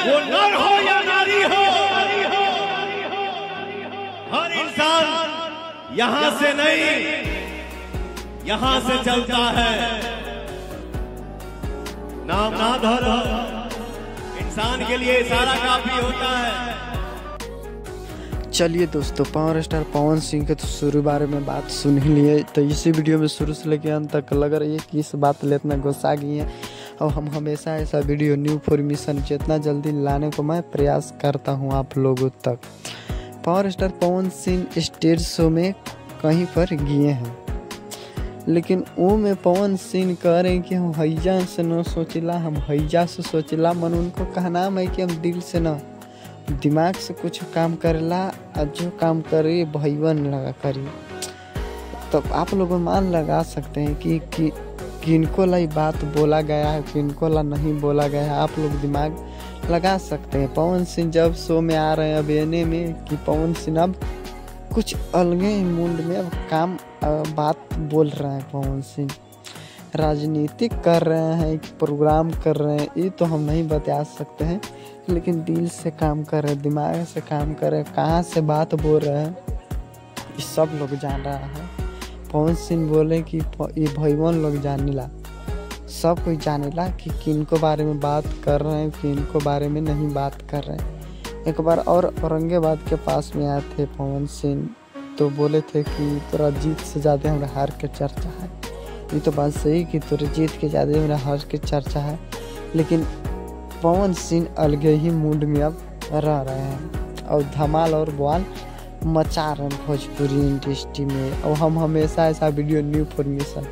वो नर हो या नारी हो, हर इंसान यहां से नहीं यहां से चलता है। नाम ना धरो, इंसान के लिए इशारा काफी होता है। चलिए दोस्तों, पावर स्टार पवन सिंह के तो शुरू बारे में बात सुन ही लिए, तो इसी वीडियो में शुरू से लेकर अंत तक लग रही है कि इस बात ले इतना गुस्सा गई है। और हम हमेशा ऐसा वीडियो न्यू इन्फॉर्मेशन जितना जल्दी लाने को मैं प्रयास करता हूं आप लोगों तक। Power star Pawan Singh stage show में कहीं पर गए हैं, लेकिन वो में पवन सिंह कह रहे हैं कि हम हैजा से न सोचिला, हम हैजा से सोचिला। मन उनको कहना है कि हम दिल से न दिमाग से कुछ काम करेला, और जो काम करे भैवन लगा करी। तो आप लोग मान लगा सकते हैं कि किनको ला बात बोला गया है, किनको ला नहीं बोला गया है। आप लोग दिमाग लगा सकते हैं। पवन सिंह जब शो में आ रहे हैं अब एने में कि पवन सिंह अब कुछ अलगे मूड में अब काम बात बोल रहे हैं। पवन सिंह राजनीतिक कर रहे हैं, प्रोग्राम कर रहे हैं, ये तो हम नहीं बता सकते हैं, लेकिन दिल से काम कर रहे हैं, दिमाग से काम कर रहे हैं। कहाँ से बात बोल रहे हैं ये सब लोग जान रहा है। पवन सिंह बोले कि ये भैवन लोग जानेला, सब कोई जानेला कि किनको बारे में बात कर रहे हैं, किनको बारे में नहीं बात कर रहे हैं। एक बार और औरंगाबाद के पास में आए थे पवन सिंह, तो बोले थे कि तोरा जीत से ज़्यादा हमारा हार के चर्चा है। ये तो बात सही कि तोरा जीत के ज़्यादा हमारा हार के चर्चा है, लेकिन पवन सिंह अलगे ही मूड में अब रह रहे हैं और धमाल और बवाल मचा रहे हैं भोजपुरी इंडस्ट्री में। और हम हमेशा ऐसा वीडियो न्यू इन्फॉर्मेशन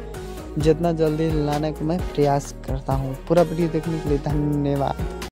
जितना जल्दी लाने का मैं प्रयास करता हूँ। पूरा वीडियो देखने के लिए धन्यवाद।